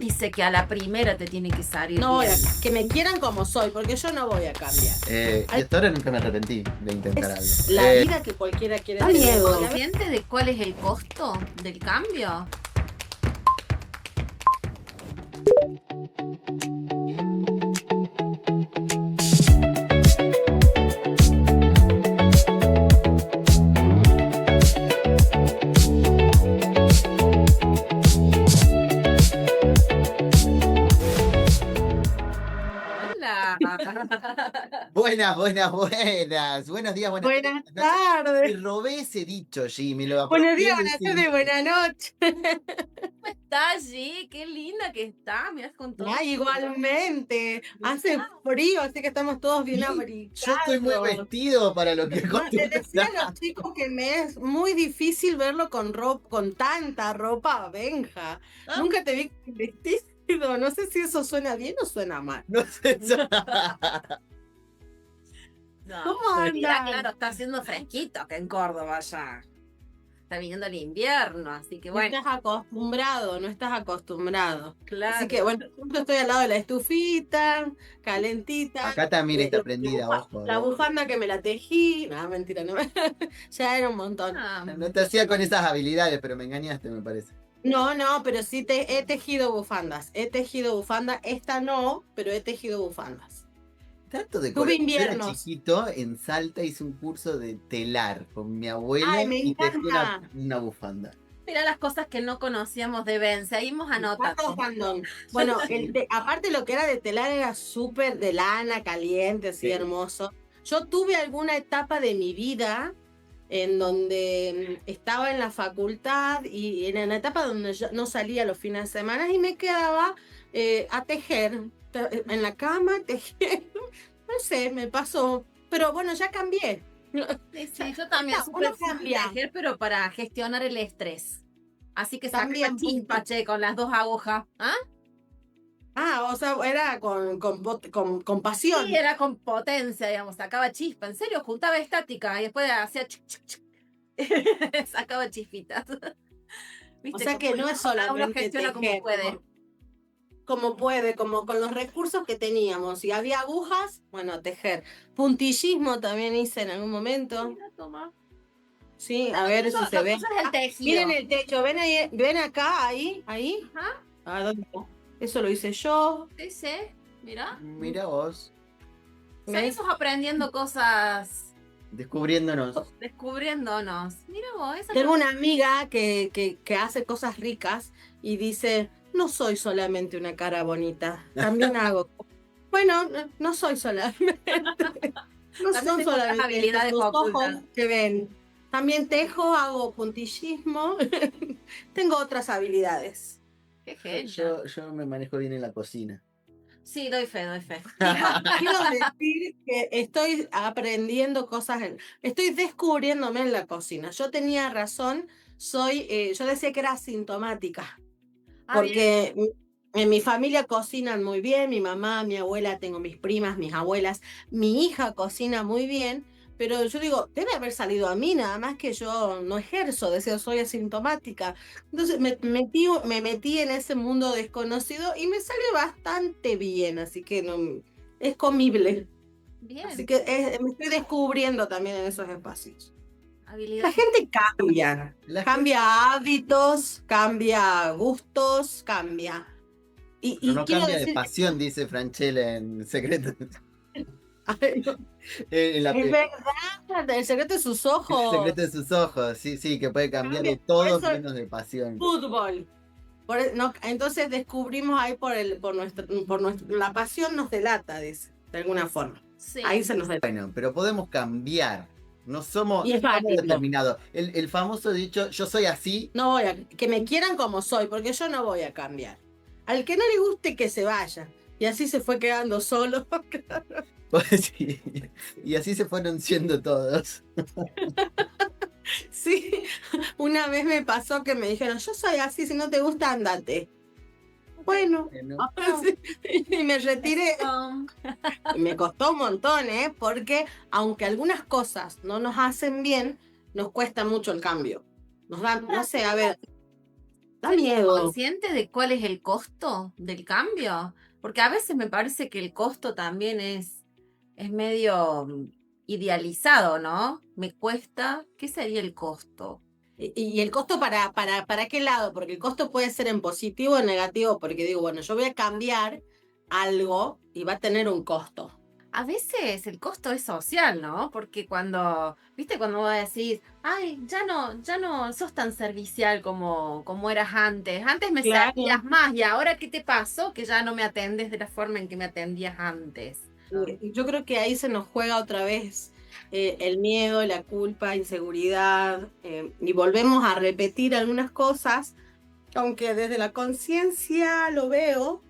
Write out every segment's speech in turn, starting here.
dice que a la primera te tiene que salir No voy bien? que me quieran como soy, porque yo no voy a cambiar. Y hasta ahora nunca me arrepentí de intentar algo. Es la vida que cualquiera quiere ¿Estás tener. consciente de cuál es el costo del cambio? Hola. Buenas. Buenos días, Buenas Me tardes. robé ese dicho, G. Me lo Buenos apropié días, de buenas ese tardes, dicho. buenas noches. ¿Cómo estás allí? Qué linda que está. Mirás con todo. Ay, igualmente. Hace frío, así que estamos todos bien Sí, abrigados. yo estoy muy vestido para lo que No, le decía a acostumbra. los chicos que me es muy difícil verlo con tanta ropa, Benja. Ah. Nunca te vi vestido. No sé si eso suena bien o suena mal. No sé. No, ¿Cómo mira, andan? claro, está haciendo fresquito acá en Córdoba ya. Está viniendo el invierno, así que No bueno, estás acostumbrado, no estás acostumbrado. claro. Así que bueno, yo estoy al lado de la estufita, calentita. Acá también está prendida, ojo. La bufanda que me la tejí. No, mentira, no. Ya era un montón. Ah, No te hacía con esas habilidades, pero me engañaste, me parece. No, pero sí he tejido bufandas. He tejido bufandas. Esta no, pero he tejido bufandas. Tanto de Tuve color. Yo era inviernos. chiquito, en Salta hice un curso de telar con mi abuela Ay, me y tejí encanta. una bufanda. mira las cosas que no conocíamos de Ben, seguimos anotando. Fandom. Bueno, aparte lo que era de telar era súper de lana, caliente, así Sí. hermoso. Yo tuve alguna etapa de mi vida en donde estaba en la facultad y en una etapa donde yo no salía los fines de semana y me quedaba a tejer en la cama, tejiendo. No sé, me pasó. Pero bueno, ya cambié. Sí, yo también Uno súper cambia. tejer, pero para gestionar el estrés. Así que saca También. chispa, che, con las 2 agujas. ¿Ah? O sea, era con pasión. Sí, era con potencia, digamos, sacaba chispa. En serio, juntaba estática y después hacía chuc, chuc, chuc. Sacaba chispitas. O sea que no es Cada uno solamente gestiona como tejer, puede. como puede, como con los recursos que teníamos. Si había agujas, bueno, tejer. Puntillismo también hice en algún momento. Mira, toma. Sí, a ver si se ve. Eso es el tejido. Miren el techo, ven ahí, ven acá, ahí. Ajá, ¿Dónde está? Eso lo hice yo. sí, mira. Mira vos, Seguimos aprendiendo cosas, descubriéndonos. descubriéndonos. Mira vos, esa Tengo una amiga que hace cosas ricas y dice, no soy solamente una cara bonita, también hago. Bueno, no soy solamente. No También son tengo otras solamente habilidades los ojos ocultas. que ven. También tejo, hago puntillismo. Tengo otras habilidades. Qué genio. Yo me manejo bien en la cocina. Sí, doy fe. Quiero decir que estoy aprendiendo cosas, estoy descubriéndome en la cocina. Yo tenía razón, yo decía que era asintomática, Ah, bien. porque en mi familia cocinan muy bien, mi mamá, mi abuela, tengo mis primas, mis abuelas, mi hija cocina muy bien, pero yo digo, debe haber salido a mí, nada más que yo no ejerzo, decía, soy asintomática. Entonces me metí en ese mundo desconocido y me sale bastante bien, así que no, es comible. Bien. Así que me estoy descubriendo también en esos espacios. La Habilidad. gente cambia, La cambia hábitos, cambia gustos, cambia. Pero Y no quiero cambia de decir, pasión, dice Franchella en Secreto. ay, no, En la es verdad, el secreto de sus El ojos. secreto de sus ojos, sí, que puede cambiar de Cambia, todo por eso- menos de pasión. Fútbol. Entonces descubrimos ahí la pasión nos delata, dice, de alguna forma. Sí. Ahí se nos delata. Bueno, pero podemos cambiar. No somos, Y es estamos válido. determinados. El famoso dicho, yo soy así. No voy a, que me quieran como soy, porque yo no voy a cambiar. Al que no le guste que se vaya. Y así se fue quedando solo. Sí, y así se fueron siendo todos. Sí, una vez me pasó que me dijeron, yo soy así, si no te gusta, andate. Bueno, sí, y me retiré. Y me costó un montón, porque aunque algunas cosas no nos hacen bien, nos cuesta mucho el cambio. Nos dan, no sé, a ver, Da miedo. ¿Consciente de cuál es el costo del cambio? Porque a veces me parece que el costo también es medio idealizado, ¿no? Me cuesta, ¿qué sería el costo? Y el costo para qué lado, porque el costo puede ser en positivo o en negativo, porque digo, bueno, yo voy a cambiar algo y va a tener un costo. A veces el costo es social, ¿no? Porque viste, cuando vos decís, ay, ya no sos tan servicial como eras antes. Antes me Claro. servías más y ahora ¿qué te pasó? Que ya no me atendes de la forma en que me atendías antes. Yo creo que ahí se nos juega otra vez el miedo, la culpa, inseguridad, y volvemos a repetir algunas cosas, aunque desde la conciencia lo veo,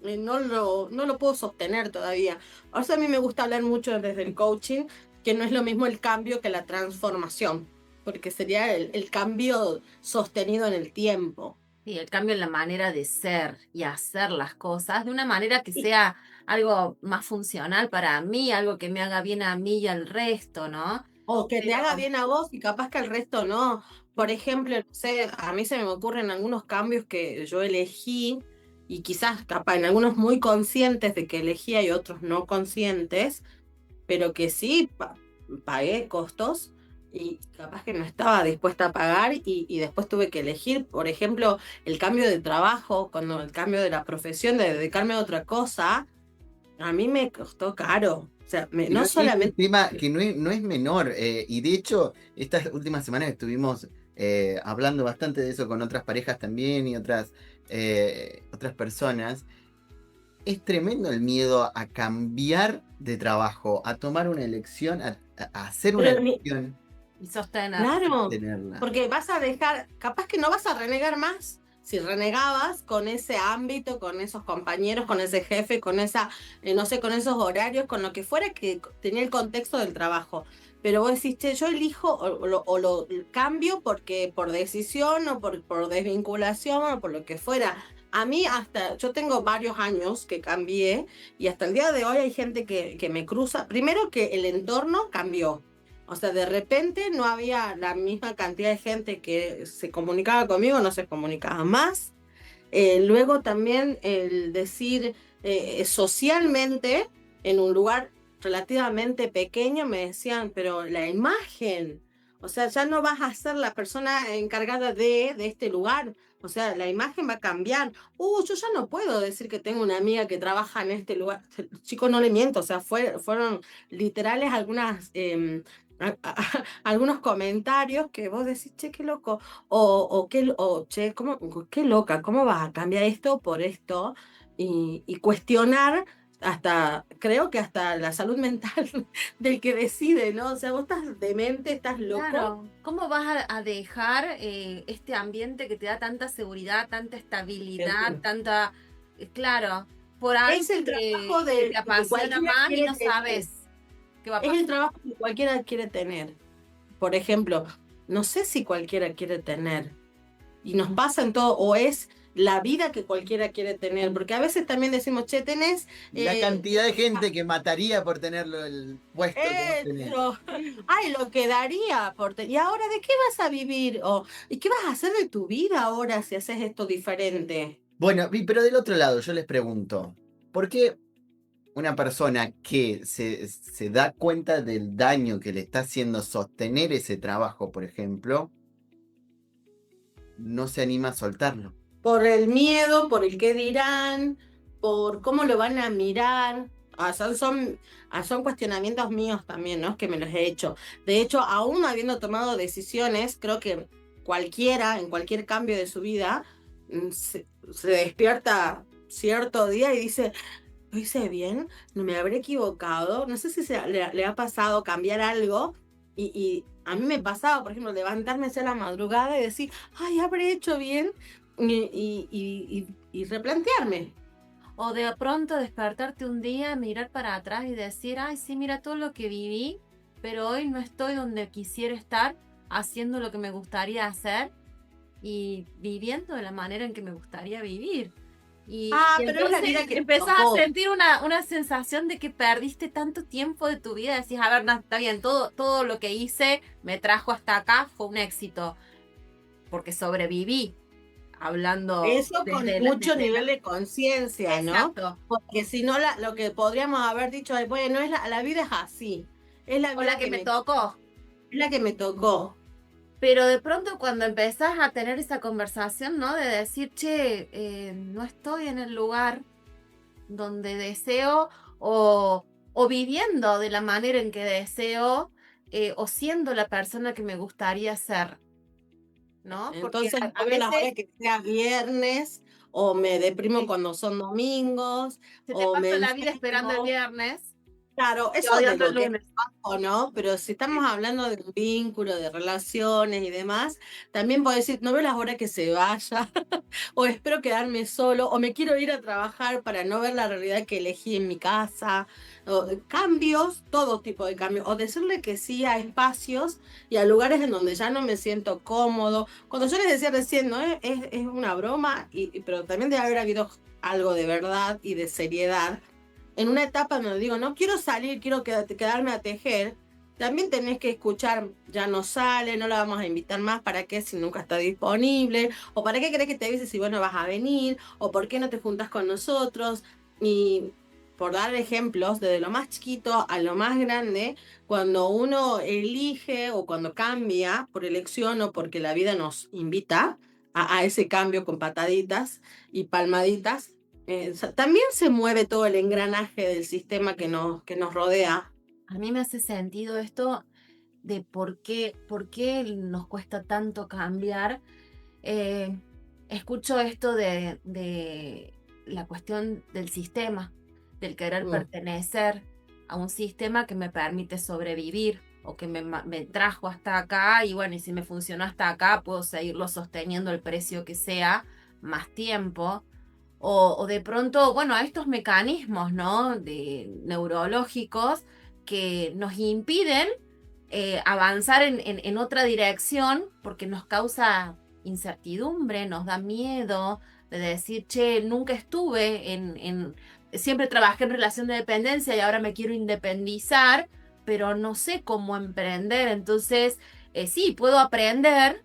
no lo puedo sostener todavía. Por eso a mí me gusta hablar mucho desde el coaching, que no es lo mismo el cambio que la transformación, porque sería el cambio sostenido en el tiempo. Sí, el cambio en la manera de ser y hacer las cosas de una manera que Sí. sea algo más funcional para mí, algo que me haga bien a mí y al resto, ¿no? O que te Pero haga bien a vos y capaz que al resto no. Por ejemplo, no sé, a mí se me ocurren algunos cambios que yo elegí y quizás capaz en algunos muy conscientes de que elegía y otros no conscientes, pero que sí pagué costos y capaz que no estaba dispuesta a pagar y después tuve que elegir, por ejemplo, el cambio de trabajo, cuando el cambio de la profesión, de dedicarme a otra cosa, a mí me costó caro. O sea, Y no es un solamente... tema que no es menor. Y de hecho, estas últimas semanas estuvimos hablando bastante de eso con otras parejas también y otras personas. Es tremendo el miedo a cambiar de trabajo, a tomar una elección, a hacer una Pero elección y sostener. y claro, tenerla. porque vas a dejar, capaz que no vas a renegar más. Si renegabas con ese ámbito, con esos compañeros, con ese jefe, con esa, no sé, con esos horarios, con lo que fuera que tenía el contexto del trabajo. Pero vos decís, che, yo elijo o lo cambio porque por decisión o por desvinculación o por lo que fuera. A mí yo tengo varios años que cambié y hasta el día de hoy hay gente que me cruza. Primero que el entorno cambió. O sea, de repente no había la misma cantidad de gente que se comunicaba conmigo, no se comunicaba más. Luego también el decir socialmente, en un lugar relativamente pequeño, me decían, pero la imagen, o sea, ya no vas a ser la persona encargada de este lugar. O sea, la imagen va a cambiar. Yo ya no puedo decir que tengo una amiga que trabaja en este lugar. Chicos, no le miento, o sea, fueron literales algunos comentarios que vos decís, che, qué loco, che, qué loca, ¿cómo vas a cambiar esto por esto? Y cuestionar creo que hasta la salud mental del que decide, ¿no? O sea, vos estás demente, estás loco. Claro, ¿cómo vas a dejar este ambiente que te da tanta seguridad, tanta estabilidad, tanta... claro, por algo Es el trabajo que te que apasiona cualquiera más y quiere no tener. sabes qué va a Es pasar? el trabajo que cualquiera quiere tener. Por ejemplo, no sé si cualquiera quiere tener. Y nos pasa en todo, o es la vida que cualquiera quiere tener, porque a veces también decimos, che, tenés... La cantidad de gente que mataría por tenerlo el puesto que vos tenés. Pero, ay, lo que daría ¿y ahora de qué vas a vivir? ¿Y qué vas a hacer de tu vida ahora si haces esto diferente? Bueno, pero del otro lado, yo les pregunto, ¿por qué una persona que se da cuenta del daño que le está haciendo sostener ese trabajo, por ejemplo, no se anima a soltarlo? Por el miedo, por el qué dirán, por cómo lo van a mirar. Son cuestionamientos míos también, ¿no? Que me los he hecho. De hecho, aún habiendo tomado decisiones, creo que cualquiera, en cualquier cambio de su vida, se despierta cierto día y dice, ¿lo hice bien? ¿No me habré equivocado? No sé si le ha pasado cambiar algo y a mí me pasaba, por ejemplo, levantarme hacia la madrugada y decir, ay, ¿habré hecho bien? Y replantearme. O de pronto despertarte un día, mirar para atrás y decir, ay, sí, mira todo lo que viví, pero hoy no estoy donde quisiera estar, haciendo lo que me gustaría hacer y viviendo de la manera en que me gustaría vivir. Y Pero es la vida que empezás tocó. a sentir una sensación de que perdiste tanto tiempo de tu vida. Decís, a ver, no, está bien, todo lo que hice me trajo hasta acá, fue un éxito, porque sobreviví hablando Eso con mucho nivel de conciencia, ¿no? Exacto. Porque si no, lo que podríamos haber dicho es, bueno, la vida es así. Es la O vida la que me tocó. es la que me tocó. Pero de pronto cuando empezás a tener esa conversación, ¿no? De decir, che, no estoy en el lugar donde deseo o viviendo de la manera en que deseo o siendo la persona que me gustaría ser, ¿no? Porque Entonces a no veo la hora veces que sea viernes, o me deprimo sí, cuando son domingos, se te o me pasa la vida esperando el enfermo. viernes Claro, y eso de odiando el lo que es lunes. trabajo, ¿no? Pero si estamos hablando de un vínculo, de relaciones y demás, también puedo decir, no veo las horas que se vaya, o espero quedarme solo, o me quiero ir a trabajar para no ver la realidad que elegí en mi casa, o cambios, todo tipo de cambios, o decirle que sí a espacios y a lugares en donde ya no me siento cómodo. Cuando yo les decía recién, ¿no? Es una broma, pero también debe haber habido algo de verdad y de seriedad en una etapa donde digo, no quiero salir, quiero quedarme a tejer, también tenés que escuchar, ya no sale, no la vamos a invitar más, ¿para qué si nunca está disponible? ¿O para qué querés que te avise si vos no vas a venir? ¿O por qué no te juntas con nosotros? Y por dar ejemplos, desde lo más chiquito a lo más grande, cuando uno elige o cuando cambia por elección o porque la vida nos invita a ese cambio con pataditas y palmaditas, también se mueve todo el engranaje del sistema que nos rodea. A mí me hace sentido esto de por qué nos cuesta tanto cambiar. Eh, Escucho esto de la cuestión del sistema, del querer Mm. pertenecer a un sistema que me permite sobrevivir o que me trajo hasta acá y bueno, y si me funcionó hasta acá, puedo seguirlo sosteniendo el precio que sea más tiempo. O de pronto, bueno, a estos mecanismos, ¿no? Neurológicos que nos impiden avanzar en otra dirección porque nos causa incertidumbre, nos da miedo de decir, che, nunca estuve siempre trabajé en relación de dependencia y ahora me quiero independizar, pero no sé cómo emprender. Entonces, sí, puedo aprender,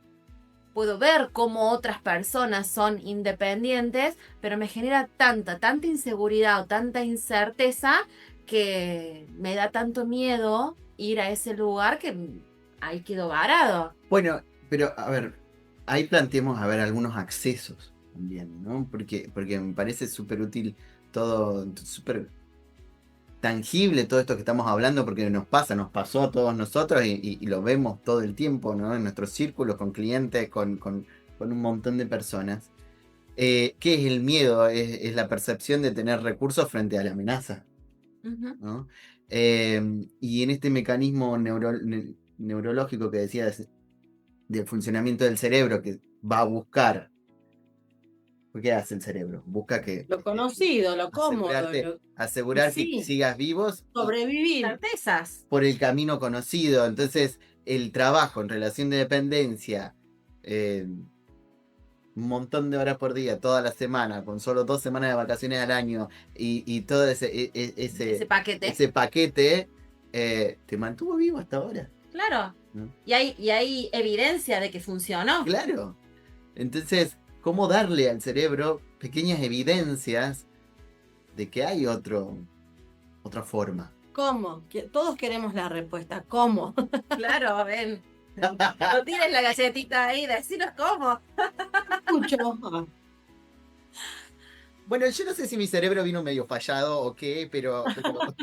puedo ver cómo otras personas son independientes, pero me genera tanta inseguridad o tanta incerteza que me da tanto miedo ir a ese lugar que ahí quedo varado. Bueno, pero a ver, ahí planteemos a ver algunos accesos también, ¿no? Porque me parece súper útil todo, súper tangible todo esto que estamos hablando, porque nos pasó a todos nosotros y lo vemos todo el tiempo, ¿no? En nuestros círculos, con clientes, con un montón de personas. ¿Qué es el miedo? Es la percepción de tener recursos frente a la amenaza, ¿no? Y en este mecanismo neurológico que decías del funcionamiento del cerebro, que va a buscar. ¿Qué hace el cerebro? Busca que Lo conocido, lo cómodo, asegurar que sí, sigas vivos sobrevivir. Certezas. por el camino conocido. Entonces, el trabajo en relación de dependencia, un montón de horas por día, toda la semana, con solo 2 semanas de vacaciones al año y todo Ese paquete. ese paquete, te mantuvo vivo hasta ahora, Claro. ¿no? Y hay evidencia de que funcionó. Claro. Entonces, ¿cómo darle al cerebro pequeñas evidencias de que hay otra forma? ¿Cómo? Todos queremos la respuesta. ¿Cómo? Claro, ven. No tires la galletita ahí, decinos cómo. Escucho. Bueno, yo no sé si mi cerebro vino medio fallado o qué, pero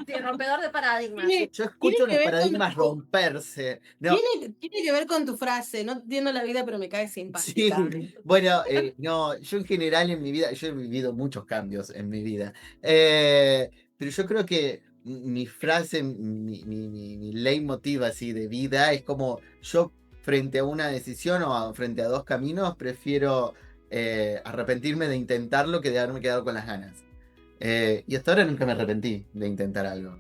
Sí, rompedor de paradigmas. yo escucho que los ver paradigmas romperse. No, tiene que ver con tu frase, no entiendo la vida, pero me cae sí, simpática. bueno, no, yo en general en mi vida, yo he vivido muchos cambios en mi vida, pero yo creo que mi frase, mi leitmotiv así de vida es como yo frente a una decisión o frente a 2 caminos prefiero arrepentirme de intentarlo que de haberme quedado con las ganas. Y hasta ahora nunca me arrepentí de intentar algo.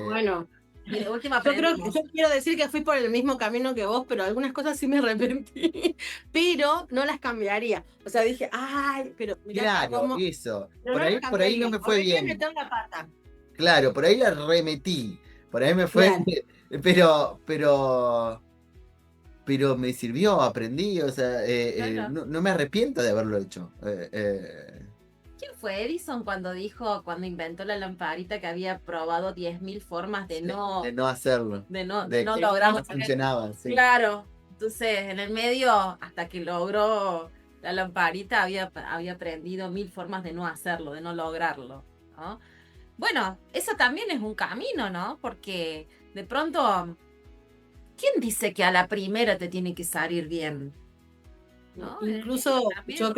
Bueno, Y de última yo quiero decir que fui por el mismo camino que vos, pero algunas cosas sí me arrepentí, pero no las cambiaría. O sea, dije, ay, pero mirá Claro, cómo. eso. Pero Por no ahí, las por ahí no cambiaría. me fue Volvería a bien. meter la pata. Claro, por ahí la remetí. Por ahí me fue. Claro. Pero pero me sirvió, aprendí, o sea, Claro. no me arrepiento de haberlo hecho. ¿Quién fue Edison cuando inventó la lamparita que había probado 10.000 formas Sí, de no hacerlo, de de no que no lograrlo? funcionaba, sí. Claro. Entonces, en el medio, hasta que logró la lamparita, había aprendido 1.000 formas de no hacerlo, de no lograrlo, ¿no? Bueno, eso también es un camino, ¿no? Porque de pronto, ¿quién dice que a la primera te tiene que salir bien? ¿No? Eso Incluso también. yo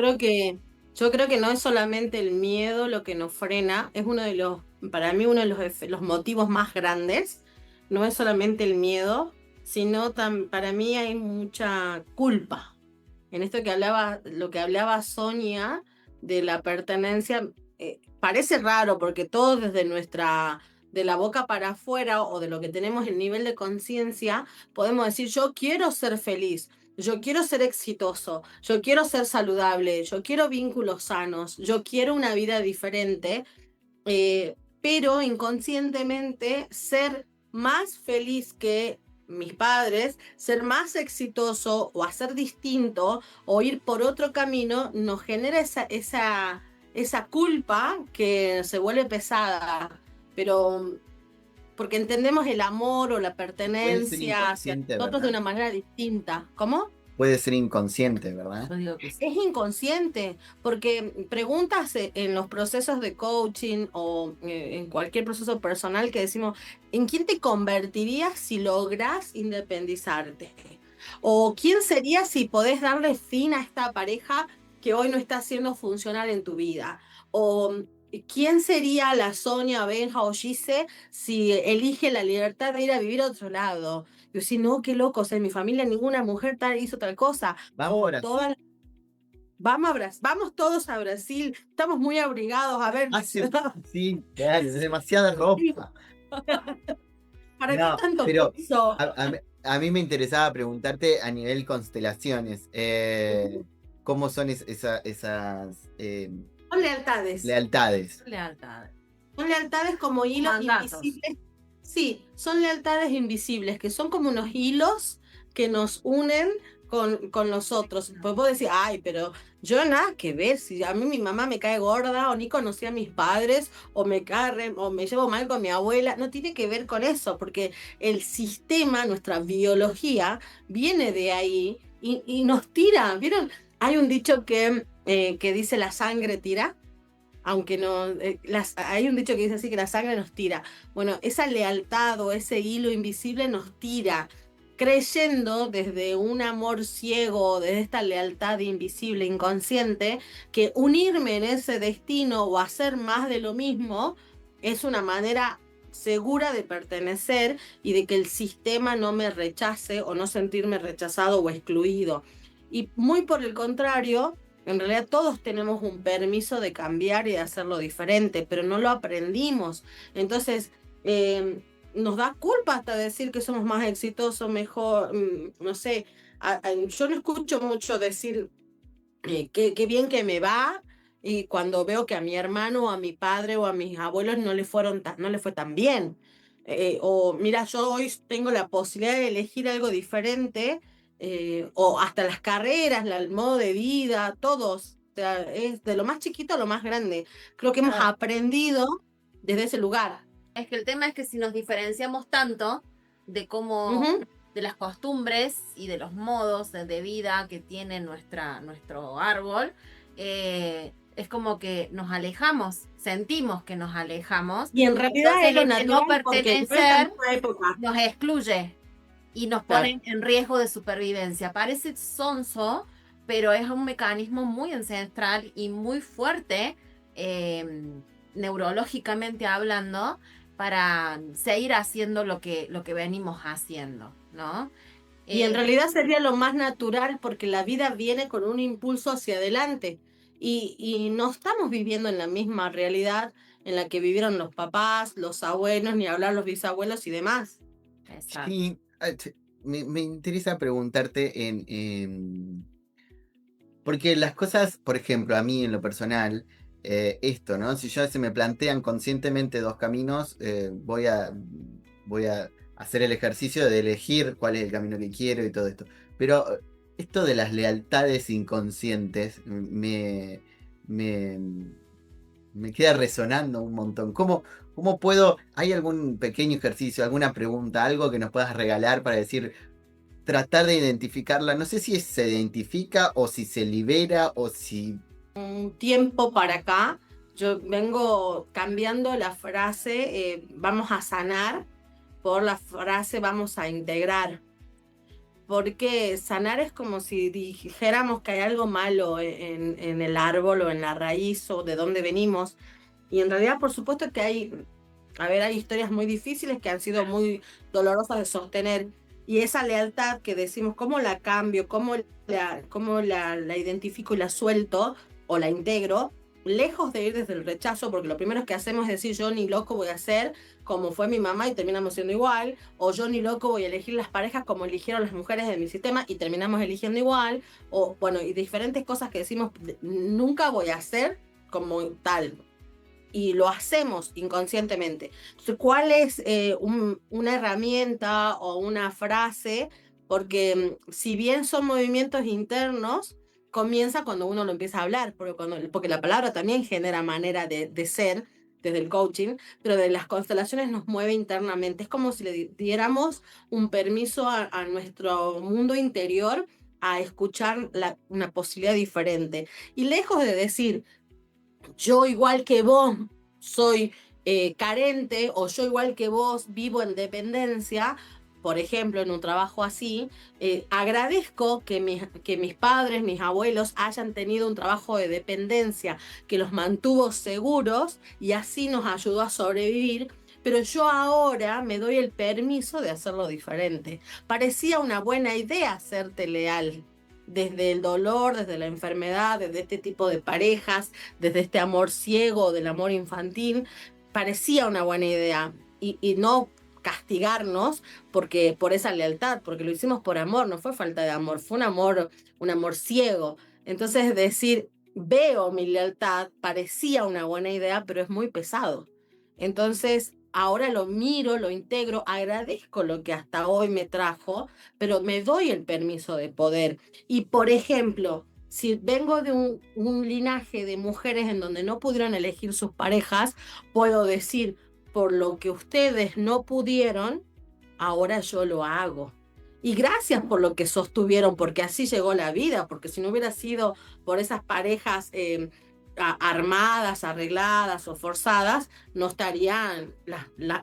creo que no es solamente el miedo lo que nos frena, es uno de los, para mí uno de los motivos más grandes, no es solamente el miedo, sino para mí hay mucha culpa. En esto que hablaba, lo que hablaba Sonia de la pertenencia, parece raro porque todo desde de la boca para afuera o de lo que tenemos el nivel de conciencia, podemos decir, yo quiero ser feliz. Yo quiero ser exitoso, yo quiero ser saludable, yo quiero vínculos sanos, yo quiero una vida diferente, pero inconscientemente ser más feliz que mis padres, ser más exitoso o hacer distinto o ir por otro camino nos genera esa culpa que se vuelve pesada, pero porque entendemos el amor o la Puede ser pertenencia hacia inconsciente, nosotros de ¿verdad? una manera distinta. ¿Cómo? Puede ser inconsciente, ¿verdad? Yo digo que sí. Es inconsciente, porque preguntas en los procesos de coaching o en cualquier proceso personal que decimos, ¿en quién te convertirías si logras independizarte? ¿O quién sería si podés darle fin a esta pareja que hoy no está haciendo funcionar en tu vida? ¿O quién sería la Sonia, Benja o Gise si elige la libertad de ir a vivir a otro lado? Yo sí, no, qué loco, o sea, en mi familia ninguna mujer tal hizo tal cosa. Vamos O ahora. todas vamos vamos todos a Brasil, estamos muy abrigados, a ver, Sí, claro, es demasiada ropa. ¿para qué No, tanto pero peso? a mí me interesaba preguntarte a nivel constelaciones, ¿cómo son esas Son lealtades, lealtades? Lealtad. son lealtades como hilos Mandatos. invisibles. Sí, son lealtades invisibles, que son como unos hilos que nos unen con los otros. Pues vos decís, ay, pero yo nada que ver, si a mí mi mamá me cae gorda, o ni conocí a mis padres, o o me llevo mal con mi abuela, no tiene que ver con eso, porque el sistema, nuestra biología, viene de ahí y nos tira. ¿Vieron? Hay un dicho que dice la sangre tira. Aunque no, hay un dicho que dice así que la sangre nos tira. Bueno, esa lealtad o ese hilo invisible nos tira, creyendo desde un amor ciego, desde esta lealtad invisible, inconsciente, que unirme en ese destino o hacer más de lo mismo es una manera segura de pertenecer y de que el sistema no me rechace o no sentirme rechazado o excluido. Y muy por el contrario, en realidad todos tenemos un permiso de cambiar y de hacerlo diferente, pero no lo aprendimos. Entonces, nos da culpa hasta decir que somos más exitosos, mejor, no sé. Yo no escucho mucho decir qué bien que me va, y cuando veo que a mi hermano o a mi padre o a mis abuelos no le fue tan bien. O mira, yo hoy tengo la posibilidad de elegir algo diferente, o hasta las carreras, el modo de vida, todos. O sea, es de lo más chiquito a lo más grande. Creo que hemos Claro. aprendido desde ese lugar. Es que el tema es que si nos diferenciamos tanto de cómo, Ujú. de las costumbres y de los modos de vida que tiene nuestro árbol, es como que nos alejamos, sentimos que nos alejamos. Y en realidad Entonces, es lo este no natural porque en esta pertenecer misma época. nos excluye y nos Claro. pone en riesgo de supervivencia. Parece sonso, pero es un mecanismo muy ancestral y muy fuerte, neurológicamente hablando, para seguir haciendo lo que venimos haciendo, ¿no? Y en realidad sería lo más natural porque la vida viene con un impulso hacia adelante y no estamos viviendo en la misma realidad en la que vivieron los papás, los abuelos, ni hablar los bisabuelos y demás. Exacto. Sí, me interesa preguntarte porque las cosas, por ejemplo, a mí en lo personal, esto, ¿no? Si yo se me plantean conscientemente dos caminos, voy a hacer el ejercicio de elegir cuál es el camino que quiero y todo esto. Pero esto de las lealtades inconscientes me, me queda resonando un montón. ¿Cómo puedo? ¿Hay algún pequeño ejercicio, alguna pregunta, algo que nos puedas regalar para decir, tratar de identificarla? No sé si se identifica o si se libera o si... Un tiempo para acá, yo vengo cambiando la frase vamos a sanar por la frase vamos a integrar. Porque sanar es como si dijéramos que hay algo malo en el árbol o en la raíz o de dónde venimos. Y en realidad, por supuesto que hay historias muy difíciles que han sido muy dolorosas de sostener. Y esa lealtad que decimos, ¿cómo la cambio? ¿Cómo la identifico y la suelto o la integro? Lejos de ir desde el rechazo, porque lo primero que hacemos es decir, yo ni loco voy a ser como fue mi mamá y terminamos siendo igual, o yo ni loco voy a elegir las parejas como eligieron las mujeres de mi sistema y terminamos eligiendo igual, o bueno, y diferentes cosas que decimos, nunca voy a ser como tal. Y lo hacemos inconscientemente. Entonces, ¿cuál es una herramienta o una frase? Porque si bien son movimientos internos, comienza cuando uno lo empieza a hablar, porque la palabra también genera manera de ser desde el coaching, pero de las constelaciones nos mueve internamente. Es como si le diéramos un permiso a nuestro mundo interior a escuchar una posibilidad diferente. Y lejos de decir, yo igual que vos soy carente o yo igual que vos vivo en dependencia, por ejemplo, en un trabajo así, agradezco que mis padres, mis abuelos hayan tenido un trabajo de dependencia que los mantuvo seguros y así nos ayudó a sobrevivir. Pero yo ahora me doy el permiso de hacerlo diferente. Parecía una buena idea serte leal desde el dolor, desde la enfermedad, desde este tipo de parejas, desde este amor ciego, del amor infantil, parecía una buena idea y no castigarnos por esa lealtad, porque lo hicimos por amor, no fue falta de amor, fue un amor ciego. Entonces decir, veo mi lealtad, parecía una buena idea, pero es muy pesado. Entonces ahora lo miro, lo integro, agradezco lo que hasta hoy me trajo, pero me doy el permiso de poder. Y por ejemplo, si vengo de un linaje de mujeres en donde no pudieron elegir sus parejas, puedo decir, por lo que ustedes no pudieron, ahora yo lo hago. Y gracias por lo que sostuvieron, porque así llegó la vida, porque si no hubiera sido por esas parejas armadas, arregladas o forzadas, no estarían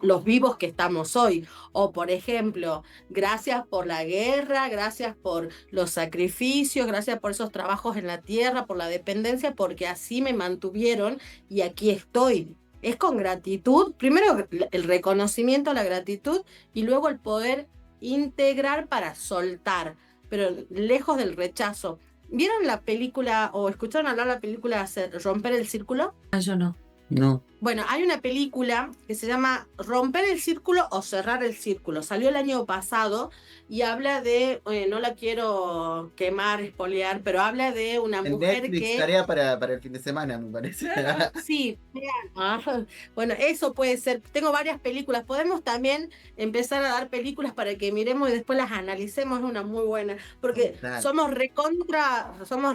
los vivos que estamos hoy. O por ejemplo, gracias por la guerra, gracias por los sacrificios, gracias por esos trabajos en la tierra, por la dependencia, porque así me mantuvieron y aquí estoy. Es con gratitud, primero el reconocimiento, la gratitud y luego el poder integrar para soltar, pero lejos del rechazo. ¿Vieron la película o escucharon hablar de la película Romper el Círculo? Yo no. No. Bueno, hay una película que se llama Romper el Círculo o Cerrar el Círculo. Salió el año pasado y habla de, no la quiero quemar, espolear, pero habla de una En mujer Netflix, que... tarea para el fin de semana, me parece. Sí, bueno, eso puede ser. Tengo varias películas. Podemos también empezar a dar películas para que miremos y después las analicemos. Es una muy buena. Porque Claro. somos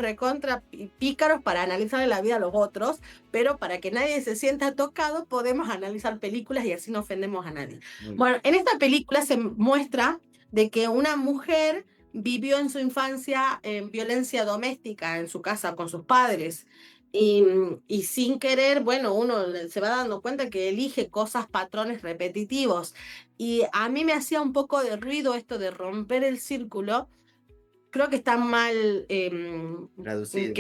recontra pícaros para analizar la vida a los otros, pero para que nadie se sienta tocado, podemos analizar películas y así no ofendemos a nadie. Bueno, en esta película se muestra de que una mujer vivió en su infancia violencia doméstica en su casa con sus padres. Y sin querer, bueno, uno se va dando cuenta que elige cosas, patrones repetitivos. Y a mí me hacía un poco de ruido esto de romper el círculo. Creo que está mal, Traducido.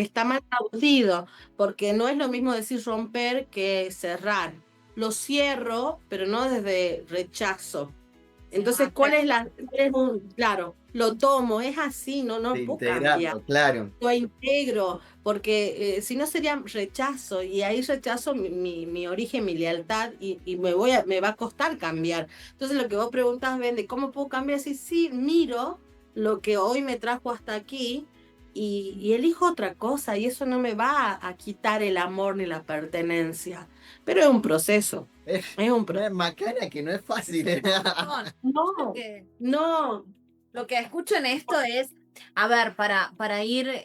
traducido, porque no es lo mismo decir romper que cerrar. Lo cierro, pero no desde rechazo. Entonces, claro, lo tomo, es así, no De puedo cambiar. integrarlo, claro. Lo integro, porque si no sería rechazo, y ahí rechazo mi origen, mi lealtad, y me va a costar cambiar. Entonces lo que vos preguntás, Ben, de cómo puedo cambiar, sí, miro lo que hoy me trajo hasta aquí, y elijo otra cosa, y eso no me va a quitar el amor ni la pertenencia. Pero es un proceso. Es un proceso. Macana que no es fácil. No, Que no. lo que escucho en esto es A ver, para ir,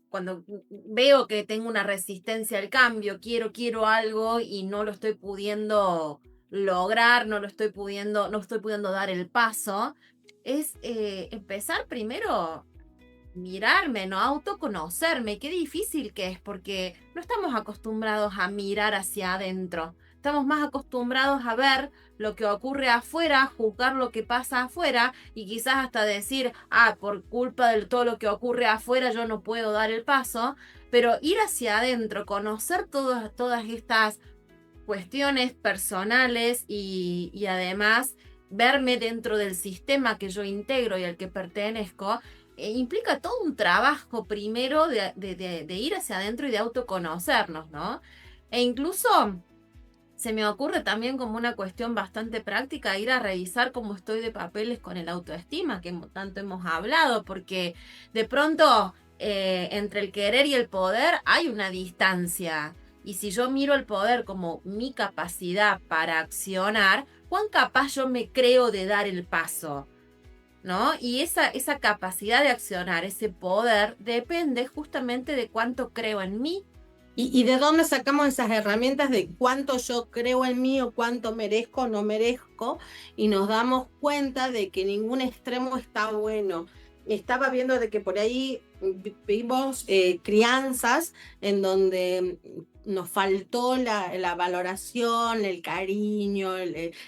cuando veo que tengo una resistencia al cambio, quiero algo y no lo estoy pudiendo lograr, no estoy pudiendo dar el paso, es empezar primero mirarme, ¿no? Autoconocerme. Qué difícil que es porque no estamos acostumbrados a mirar hacia adentro. Estamos más acostumbrados a ver lo que ocurre afuera, juzgar lo que pasa afuera y quizás hasta decir, por culpa de todo lo que ocurre afuera yo no puedo dar el paso, pero ir hacia adentro, conocer todas estas cuestiones personales y además verme dentro del sistema que yo integro y al que pertenezco, implica todo un trabajo primero de ir hacia adentro y de autoconocernos, ¿no? E incluso se me ocurre también como una cuestión bastante práctica ir a revisar cómo estoy de papeles con el autoestima, que tanto hemos hablado, porque de pronto entre el querer y el poder hay una distancia. Y si yo miro el poder como mi capacidad para accionar, ¿cuán capaz yo me creo de dar el paso? ¿No? Y esa capacidad de accionar, ese poder, depende justamente de cuánto creo en mí. ¿Y de dónde sacamos esas herramientas de cuánto yo creo en mí o cuánto merezco o no merezco? Y nos damos cuenta de que ningún extremo está bueno. Estaba viendo de que por ahí vimos crianzas en donde nos faltó la valoración, el cariño,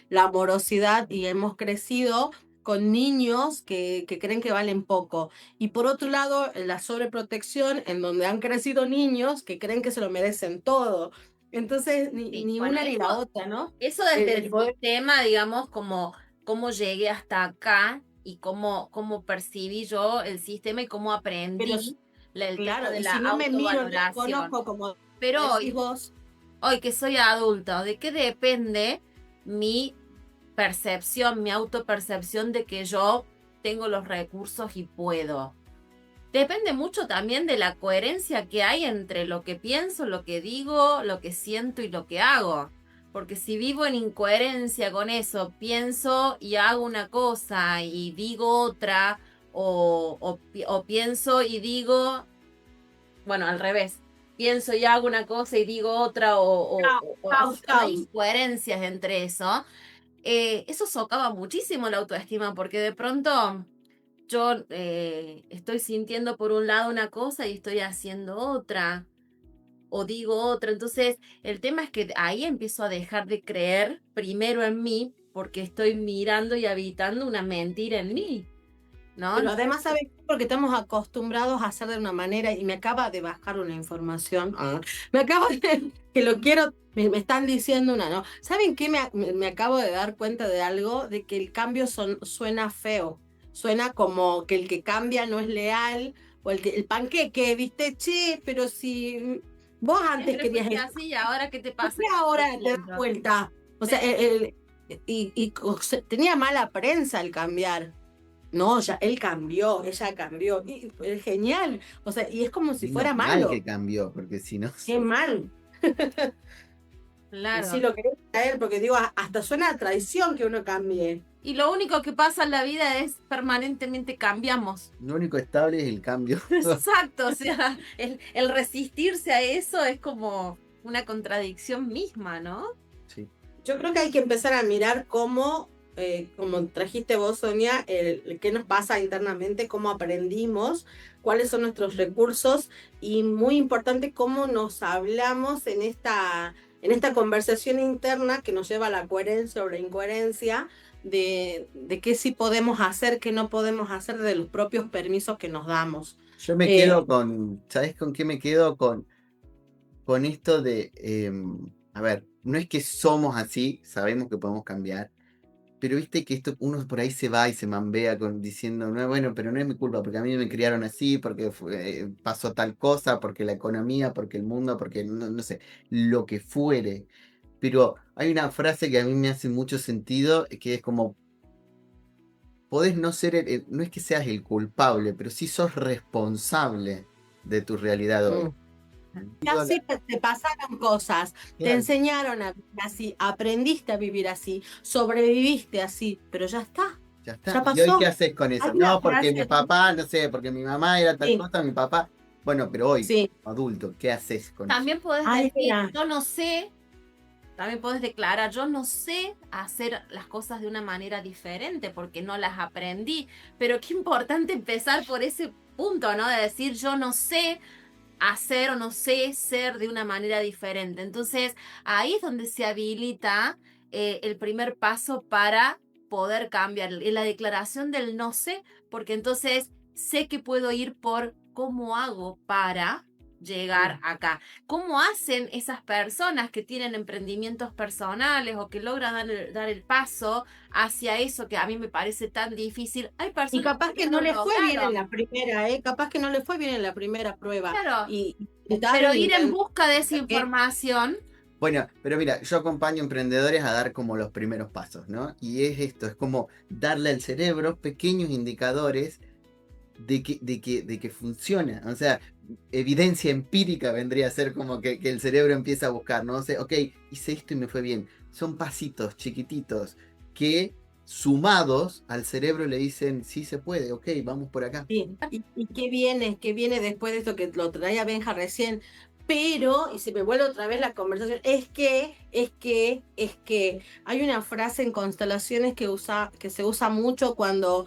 la amorosidad y hemos crecido con niños que creen que valen poco. Y por otro lado, la sobreprotección, en donde han crecido niños que creen que se lo merecen todo. Entonces, ni Bueno, una ni la otra, ¿no? Eso desde el poder- sistema, digamos, cómo llegué hasta acá y cómo percibí yo el sistema y cómo Pero aprendí el tema claro, de y la si no me miro, no autovaloración. conozco, como Pero decís vos, hoy que soy adulta, ¿de qué depende mi percepción, mi autopercepción de que yo tengo los recursos y puedo? Depende mucho también de la coherencia que hay entre lo que pienso, lo que digo, lo que siento y lo que hago. Porque si vivo en incoherencia con eso, pienso y hago una cosa y digo otra, o pienso y digo, bueno, al revés, pienso y hago una cosa y digo otra, caos, hay caos. incoherencias entre eso socava muchísimo la autoestima, porque de pronto yo estoy sintiendo por un lado una cosa y estoy haciendo otra, o digo otra. Entonces, el tema es que ahí empiezo a dejar de creer primero en mí, porque estoy mirando y habitando una mentira en mí, ¿no? Pero además, ¿sabes qué? Porque estamos acostumbrados a hacer de una manera y me acaba de bajar una información. Me acaba de, que lo quiero, me están diciendo una, ¿no? ¿Saben qué? Me acabo de dar cuenta de algo, de que el cambio suena feo. Suena como que el que cambia no es leal, o el panqueque, ¿viste? Che, pero si vos antes Siempre querías fuiste esto, así y ahora ¿qué te ¿por pasa? qué ahora te das vuelta? O sea, tenía mala prensa el cambiar. No, ya él cambió, ella cambió. Y es genial. O sea, y es como si Menos fuera mal malo. que cambió, porque si no. Qué mal. Y Claro. sí lo quería traer porque digo, hasta suena a traición que uno cambie. Y lo único que pasa en la vida es permanentemente cambiamos. Lo único estable es el cambio. Exacto, o sea, el resistirse a eso es como una contradicción misma, ¿no? Sí. Yo creo que hay que empezar a mirar cómo, como trajiste vos, Sonia, qué nos pasa internamente, cómo aprendimos, cuáles son nuestros recursos y muy importante cómo nos hablamos en esta conversación interna que nos lleva a la coherencia o la incoherencia de qué sí podemos hacer, qué no podemos hacer, de los propios permisos que nos damos. Yo me quedo con, ¿sabes con qué me quedo? Con esto de, a ver, no es que somos así, sabemos que podemos cambiar, pero viste que esto uno por ahí se va y se mambea diciendo, no, bueno, pero no es mi culpa, porque a mí me criaron así, porque pasó tal cosa, porque la economía, porque el mundo, porque no sé, lo que fuere. Pero hay una frase que a mí me hace mucho sentido, que es como, podés no ser, no es que seas el culpable, pero sí sos responsable de tu realidad hoy. Y así te pasaron cosas, te Claro. enseñaron a vivir así, aprendiste a vivir así, sobreviviste así, pero ya está. Ya Ya está. ¿Y hoy qué pasó. haces con Hay eso? una No, porque mi frase, papá, no sé, porque mi mamá era tal sí, cosa, mi papá. Bueno, pero hoy, sí, adulto, ¿qué haces con eso? También podés hay decir, una, yo no sé, también podés declarar, yo no sé hacer las cosas de una manera diferente porque no las aprendí, pero qué importante empezar por ese punto, ¿no? De decir, yo no sé hacer o no sé ser de una manera diferente. Entonces, ahí es donde se habilita el primer paso para poder cambiar. En la declaración del no sé, porque entonces sé que puedo ir por cómo hago para llegar acá. ¿Cómo hacen esas personas que tienen emprendimientos personales o que logran dar el paso hacia eso que a mí me parece tan difícil? Hay y personas capaz que que no no lo le fue bien en lograron. la primera, capaz que no le fue bien en la primera prueba Claro, y pero intentaron, ir en intentaron, busca de esa que información, Bueno, pero mira, yo acompaño emprendedores a dar como los primeros pasos, ¿no? Y es esto, es como darle al cerebro pequeños indicadores de que funciona. O sea, evidencia empírica vendría a ser como que el cerebro empieza a buscar, ¿no? O sea, ok, hice esto y me fue bien. Son pasitos chiquititos que sumados al cerebro le dicen, sí se puede, ok, vamos por acá. sí. Y qué viene después de esto que lo traía Benja recién, pero, y se me vuelve otra vez la conversación, es que, hay una frase en constelaciones que se usa mucho cuando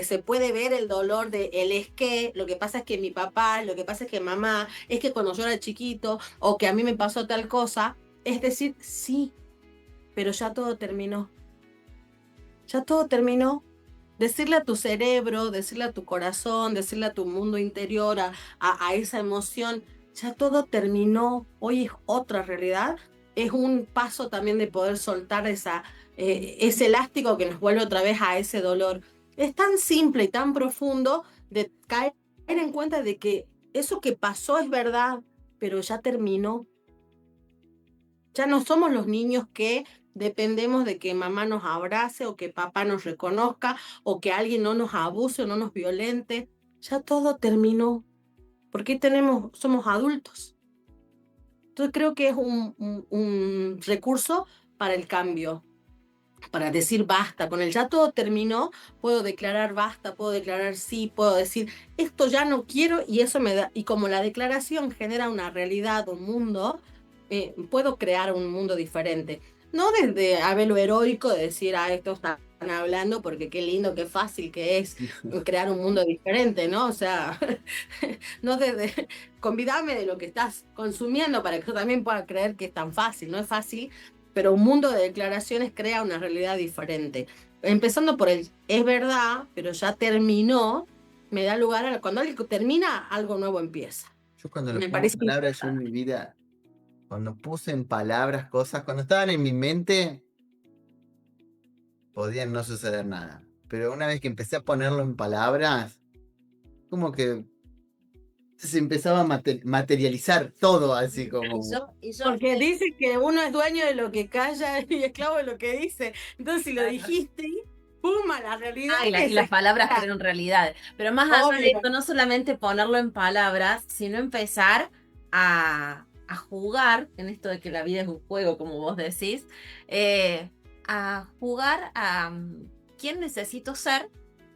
se puede ver el dolor de el es que, lo que pasa es que mi papá, lo que pasa es que mamá, es que cuando yo era chiquito, o que a mí me pasó tal cosa, es decir, sí, pero ya todo terminó. Decirle a tu cerebro, decirle a tu corazón, decirle a tu mundo interior, a esa emoción, ya todo terminó, hoy es otra realidad, es un paso también de poder soltar ese elástico que nos vuelve otra vez a ese dolor. Es tan simple y tan profundo de caer en cuenta de que eso que pasó es verdad, pero ya terminó. Ya no somos los niños que dependemos de que mamá nos abrace o que papá nos reconozca o que alguien no nos abuse o no nos violente. Ya todo terminó. Porque somos adultos. Entonces creo que es un recurso para el cambio, para decir basta. Con el ya todo terminó, puedo declarar basta, puedo declarar sí, puedo decir esto ya no quiero y eso me da. Y como la declaración genera una realidad, un mundo, puedo crear un mundo diferente. No desde a ver lo heroico de decir, esto están hablando porque qué lindo, qué fácil que es crear un mundo diferente, ¿no? O sea, no desde, convídame de lo que estás consumiendo para que yo también pueda creer que es tan fácil, no es fácil, pero un mundo de declaraciones crea una realidad diferente. Empezando por el es verdad, pero ya terminó, me da lugar a cuando algo termina, algo nuevo empieza. Yo cuando lo Me pongo en parece palabras, yo en mi vida, cuando puse en palabras cosas, cuando estaban en mi mente, podía no suceder nada. Pero una vez que empecé a ponerlo en palabras, como que se empezaba a materializar todo así como... y yo porque dice que uno es dueño de lo que calla y esclavo de lo que dice. Entonces, si lo dijiste, ¡pum! A la realidad y las palabras crean realidades. Pero más allá de obvio. esto, no solamente ponerlo en palabras, sino empezar a jugar, en esto de que la vida es un juego, como vos decís, a jugar a quién necesito ser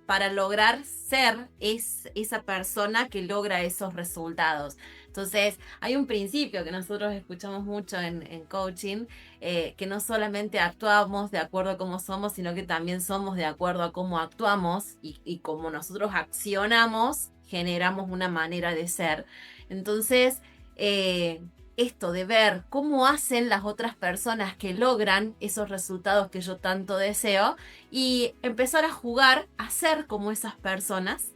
para lograr ser esa persona que logra esos resultados. Entonces, hay un principio que nosotros escuchamos mucho en coaching, que no solamente actuamos de acuerdo a cómo somos, sino que también somos de acuerdo a cómo actuamos y cómo nosotros accionamos, generamos una manera de ser. Entonces, esto de ver cómo hacen las otras personas que logran esos resultados que yo tanto deseo y empezar a jugar, a ser como esas personas,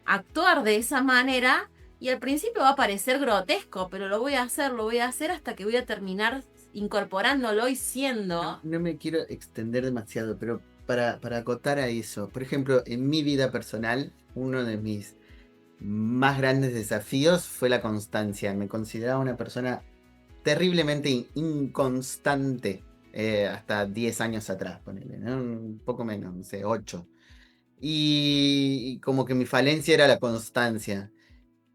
actuar de esa manera y al principio va a parecer grotesco, pero lo voy a hacer hasta que voy a terminar incorporándolo y siendo. No me quiero extender demasiado, pero para acotar a eso, por ejemplo, en mi vida personal, uno de mis más grandes desafíos fue la constancia. Me consideraba una persona terriblemente inconstante hasta 10 años atrás, ponele, ¿no? Un poco menos, no sé, 8. Y como que mi falencia era la constancia.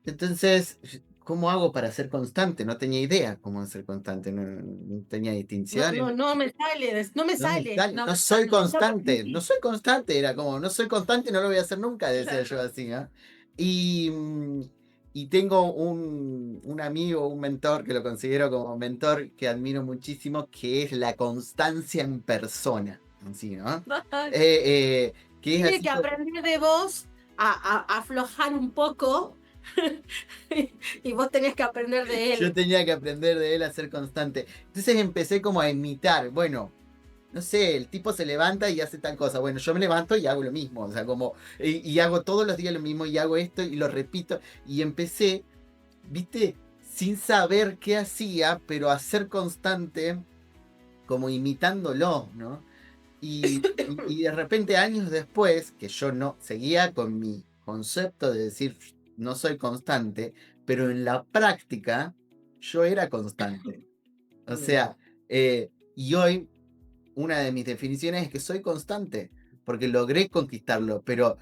Entonces, ¿cómo hago para ser constante? No tenía idea cómo ser constante, no tenía distinción. No me sale, no me sale. No soy constante, no soy constante, era como, no soy constante, no lo voy a hacer nunca, decía yo así, ¿no? Y tengo un amigo, un mentor, que lo considero como mentor, que admiro muchísimo, que es la constancia en persona, así, ¿no? Que es Tiene así que aprender de vos a aflojar un poco y vos tenés que aprender de yo él. tenía que aprender de él a ser constante. Entonces empecé como a imitar, bueno, no sé, el tipo se levanta y hace tal cosa. Bueno, yo me levanto y hago lo mismo. O sea, como, y hago todos los días lo mismo y hago esto y lo repito. Y empecé, viste, sin saber qué hacía, pero a ser constante, como imitándolo, ¿no? Y de repente, años después, que yo no seguía con mi concepto de decir no soy constante, pero en la práctica yo era constante. O sea, y hoy una de mis definiciones es que soy constante, porque logré conquistarlo, pero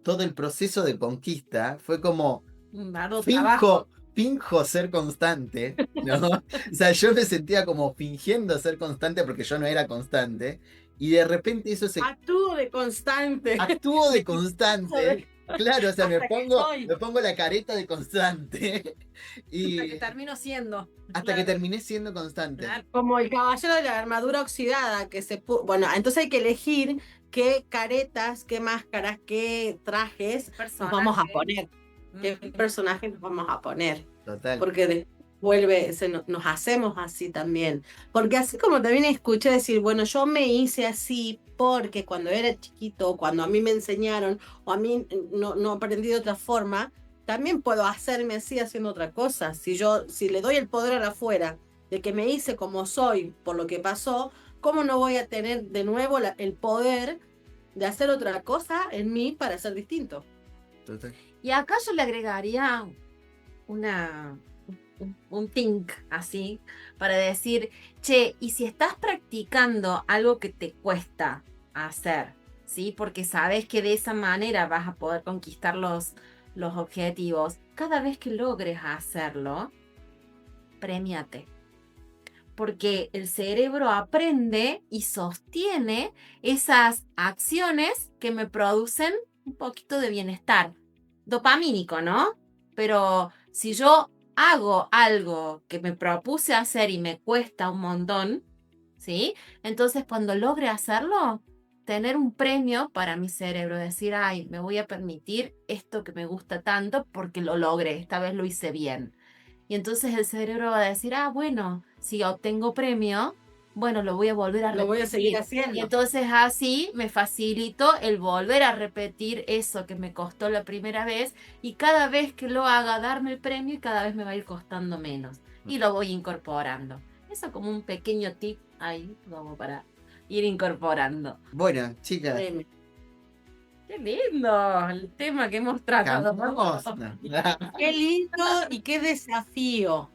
todo el proceso de conquista fue como finjo ser constante, ¿no? O sea, yo me sentía como fingiendo ser constante porque yo no era constante, y de repente eso se... Actúo de constante. Actúo de constante. Claro, o sea, me Hasta que pongo la careta de constante. Y Hasta que termino siendo. hasta que terminé siendo constante. Como el caballero de la armadura oxidada que bueno, entonces hay que elegir qué caretas, qué máscaras, qué trajes nos vamos a poner, qué personaje nos vamos a poner. Total. Porque nos hacemos así también. Porque así como también escuché decir, bueno, yo me hice así porque cuando era chiquito, cuando a mí me enseñaron, o a mí no aprendí de otra forma, también puedo hacerme así haciendo otra cosa. Si le doy el poder a la afuera de que me hice como soy por lo que pasó, ¿cómo no voy a tener de nuevo el poder de hacer otra cosa en mí para ser distinto? Total. Y acá yo le agregaría un think así, para decir, che, y si estás practicando algo que te cuesta hacer, ¿sí? Porque sabes que de esa manera vas a poder conquistar los objetivos, cada vez que logres hacerlo, premiate. Porque el cerebro aprende y sostiene esas acciones que me producen un poquito de bienestar. Dopamínico, ¿no? Pero si yo hago algo que me propuse hacer y me cuesta un montón, ¿sí? Entonces cuando logre hacerlo, tener un premio para mi cerebro, decir, ay, me voy a permitir esto que me gusta tanto porque lo logré, esta vez lo hice bien. Y entonces el cerebro va a decir, ah, bueno, si obtengo premio, bueno, lo voy a volver a repetir. Lo voy a seguir haciendo. Y entonces así me facilito el volver a repetir eso que me costó la primera vez y cada vez que lo haga darme el premio y cada vez me va a ir costando menos. Y lo voy incorporando. Eso como un pequeño tip ahí, como para ir incorporando. Bueno, chicas. Créeme. Qué lindo el tema que hemos tratado. ¿Cambiamos? No. Qué lindo y qué desafío.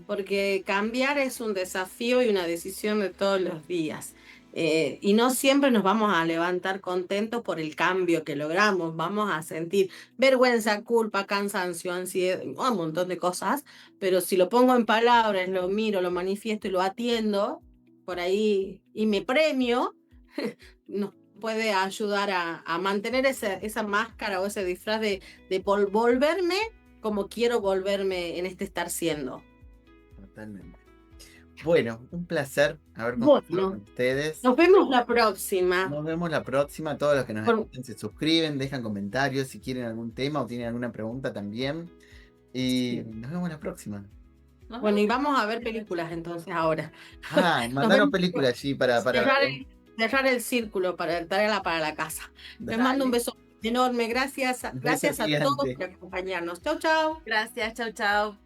Porque cambiar es un desafío y una decisión de todos los días. Y no siempre nos vamos a levantar contentos por el cambio que logramos. Vamos a sentir vergüenza, culpa, cansancio, ansiedad, un montón de cosas. Pero si lo pongo en palabras, lo miro, lo manifiesto y lo atiendo por ahí y me premio, nos puede ayudar a mantener esa máscara o ese disfraz de volverme como quiero volverme en este estar siendo. Totalmente. Bueno, un placer haber compartido con ustedes. Nos vemos la próxima. Nos vemos la próxima. Todos los que nos escuchen se suscriben, dejan comentarios si quieren algún tema o tienen alguna pregunta también. Y nos vemos la próxima. Bueno, y vamos a ver películas entonces ahora. Mandaron películas allí para cerrar el círculo, para traerla para la casa. Les mando un beso enorme. Gracias a todos por acompañarnos. Chau, chau. Gracias, chau, chau.